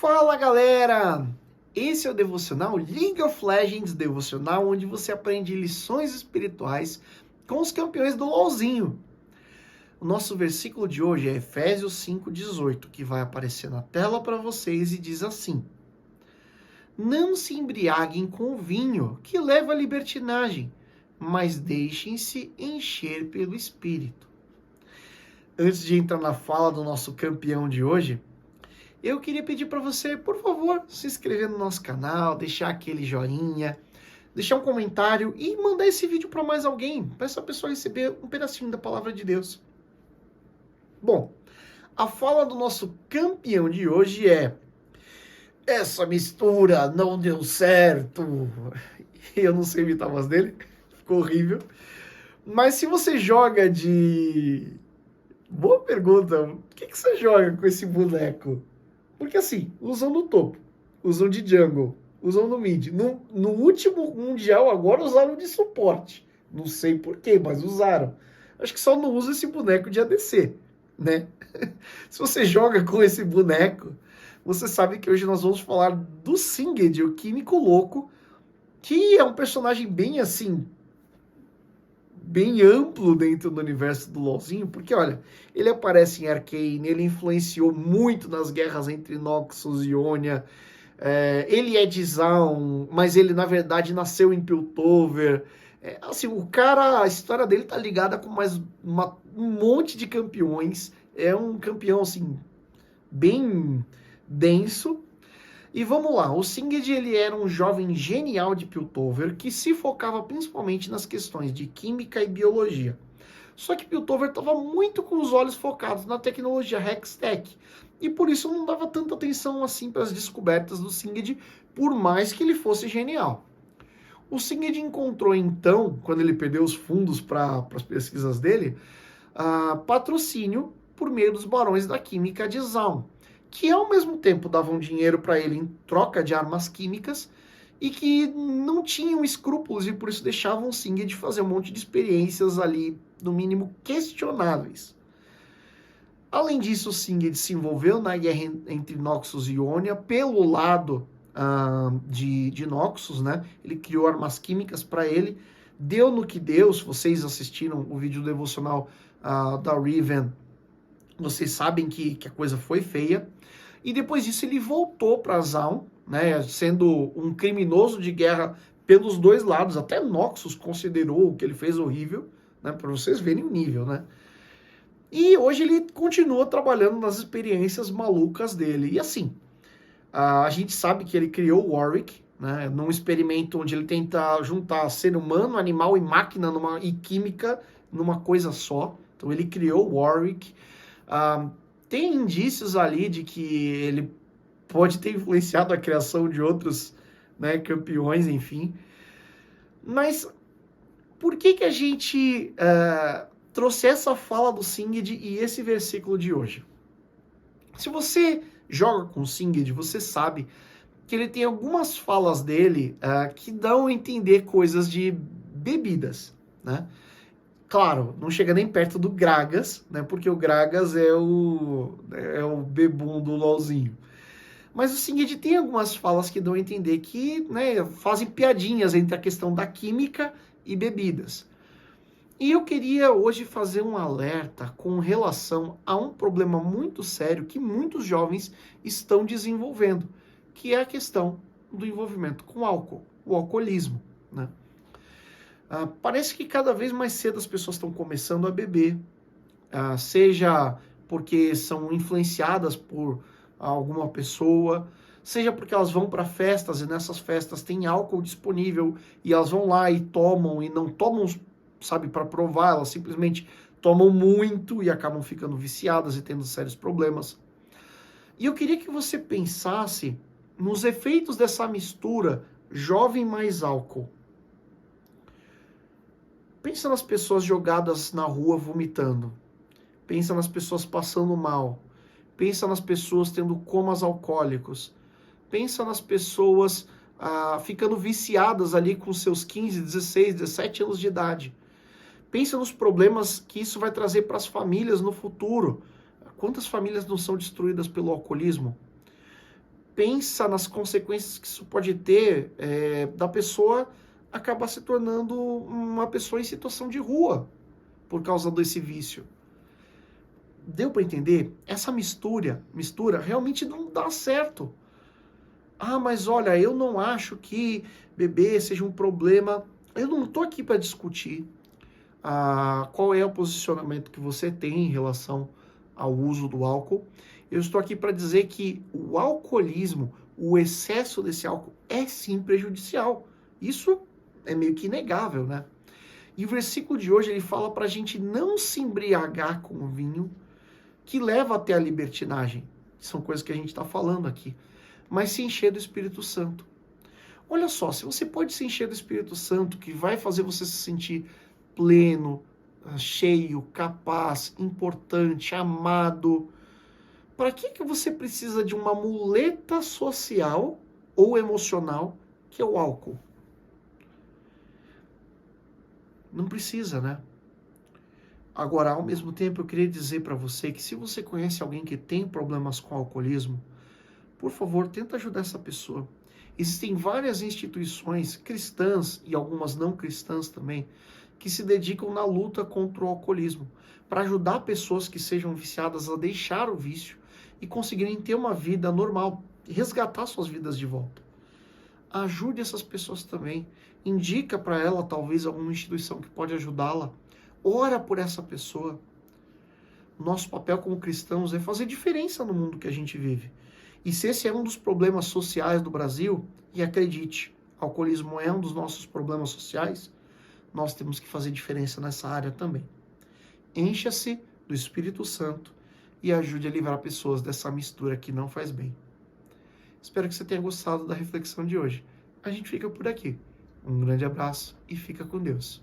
Fala galera! Esse é o Devocional League of Legends Devocional, onde você aprende lições espirituais com os campeões do LoLzinho. O nosso versículo de hoje é Efésios 5:18, que vai aparecer na tela para vocês e diz assim: Não se embriaguem com o vinho, que leva à libertinagem, mas deixem-se encher pelo Espírito. Antes de entrar na fala do nosso campeão de hoje, eu queria pedir para você, por favor, se inscrever no nosso canal, deixar aquele joinha, deixar um comentário e mandar esse vídeo para mais alguém, para essa pessoa receber um pedacinho da palavra de Deus. Bom, a fala do nosso campeão de hoje é: essa mistura não deu certo. Eu não sei imitar a voz dele, ficou horrível. Mas se você joga de... Boa pergunta, o que você joga com esse boneco? Porque assim, usam no topo, usam de jungle, usam no mid. No último mundial agora usaram de suporte. Não sei porquê, mas usaram. Acho que só não usa esse boneco de ADC, né? Se você joga com esse boneco, você sabe que hoje nós vamos falar do Singed, o Químico Louco, que é um personagem bem assim, bem amplo dentro do universo do LoLzinho, porque olha, ele aparece em Arcane, ele influenciou muito nas guerras entre Noxus e Ionia, ele é de Zaun, mas ele na verdade nasceu em Piltover. Assim, o cara, a história dele tá ligada com mais um monte de campeões, é um campeão assim, bem denso. E vamos lá, o Singed ele era um jovem genial de Piltover que se focava principalmente nas questões de química e biologia. Só que Piltover estava muito com os olhos focados na tecnologia Hextech, e por isso não dava tanta atenção assim para as descobertas do Singed, por mais que ele fosse genial. O Singed encontrou então, quando ele perdeu os fundos para as pesquisas dele, patrocínio por meio dos barões da química de Zaun, que ao mesmo tempo davam dinheiro para ele em troca de armas químicas e que não tinham escrúpulos e por isso deixavam o Singed fazer um monte de experiências ali, no mínimo questionáveis. Além disso, o Singed se envolveu na guerra entre Noxus e Ionia pelo lado de Noxus, né? Ele criou armas químicas para ele, deu no que deu. Se vocês assistiram o vídeo devocional da Riven, vocês sabem que a coisa foi feia. E depois disso ele voltou para Zaun, né, sendo um criminoso de guerra pelos dois lados. Até Noxus considerou o que ele fez horrível, né, para vocês verem o nível, né? E hoje ele continua trabalhando nas experiências malucas dele. E assim, a gente sabe que ele criou o Warwick, né, num experimento onde ele tenta juntar ser humano, animal e máquina e química numa coisa só. Então ele criou o Warwick. Tem indícios ali de que ele pode ter influenciado a criação de outros, né, campeões, enfim. Mas por que a gente trouxe essa fala do Singed e esse versículo de hoje? Se você joga com o Singed, você sabe que ele tem algumas falas dele que dão a entender coisas de bebidas, né? Claro, não chega nem perto do Gragas, né? Porque o Gragas é o bebum do LoLzinho. Mas o Singed tem algumas falas que dão a entender que, né, fazem piadinhas entre a questão da química e bebidas. E eu queria hoje fazer um alerta com relação a um problema muito sério que muitos jovens estão desenvolvendo, que é a questão do envolvimento com álcool, o alcoolismo, né? Parece que cada vez mais cedo as pessoas estão começando a beber, seja porque são influenciadas por alguma pessoa, seja porque elas vão para festas e nessas festas tem álcool disponível e elas vão lá e tomam, e não tomam, sabe, para provar, elas simplesmente tomam muito e acabam ficando viciadas e tendo sérios problemas. E eu queria que você pensasse nos efeitos dessa mistura jovem mais álcool. Pensa nas pessoas jogadas na rua vomitando. Pensa nas pessoas passando mal. Pensa nas pessoas tendo comas alcoólicos. Pensa nas pessoas ficando viciadas ali com seus 15, 16, 17 anos de idade. Pensa nos problemas que isso vai trazer para as famílias no futuro. Quantas famílias não são destruídas pelo alcoolismo? pensa nas consequências que isso pode ter da pessoa acabar se tornando uma pessoa em situação de rua por causa desse vício. Deu para entender? Essa mistura realmente não dá certo. Ah, mas olha, eu não acho que beber seja um problema. Eu não estou aqui para discutir qual é o posicionamento que você tem em relação ao uso do álcool. Eu estou aqui para dizer que o alcoolismo, o excesso desse álcool é sim prejudicial. Isso é meio que inegável, né? E o versículo de hoje ele fala para a gente não se embriagar com o vinho, que leva até a libertinagem. São coisas que a gente está falando aqui. Mas se encher do Espírito Santo. Olha só, se você pode se encher do Espírito Santo, que vai fazer você se sentir pleno, cheio, capaz, importante, amado, para que você precisa de uma muleta social ou emocional, que é o álcool? Não precisa, né? Agora, ao mesmo tempo, eu queria dizer para você que se você conhece alguém que tem problemas com alcoolismo, por favor, tenta ajudar essa pessoa. Existem várias instituições cristãs e algumas não cristãs também que se dedicam na luta contra o alcoolismo, para ajudar pessoas que sejam viciadas a deixar o vício e conseguirem ter uma vida normal, resgatar suas vidas de volta. Ajude essas pessoas também. Indica para ela talvez alguma instituição que pode ajudá-la. Ora por essa pessoa. Nosso papel como cristãos é fazer diferença no mundo que a gente vive. E se esse é um dos problemas sociais do Brasil, e acredite, alcoolismo é um dos nossos problemas sociais, nós temos que fazer diferença nessa área também. Encha-se do Espírito Santo e ajude a livrar pessoas dessa mistura que não faz bem. Espero que você tenha gostado da reflexão de hoje. A gente fica por aqui. Um grande abraço e fica com Deus.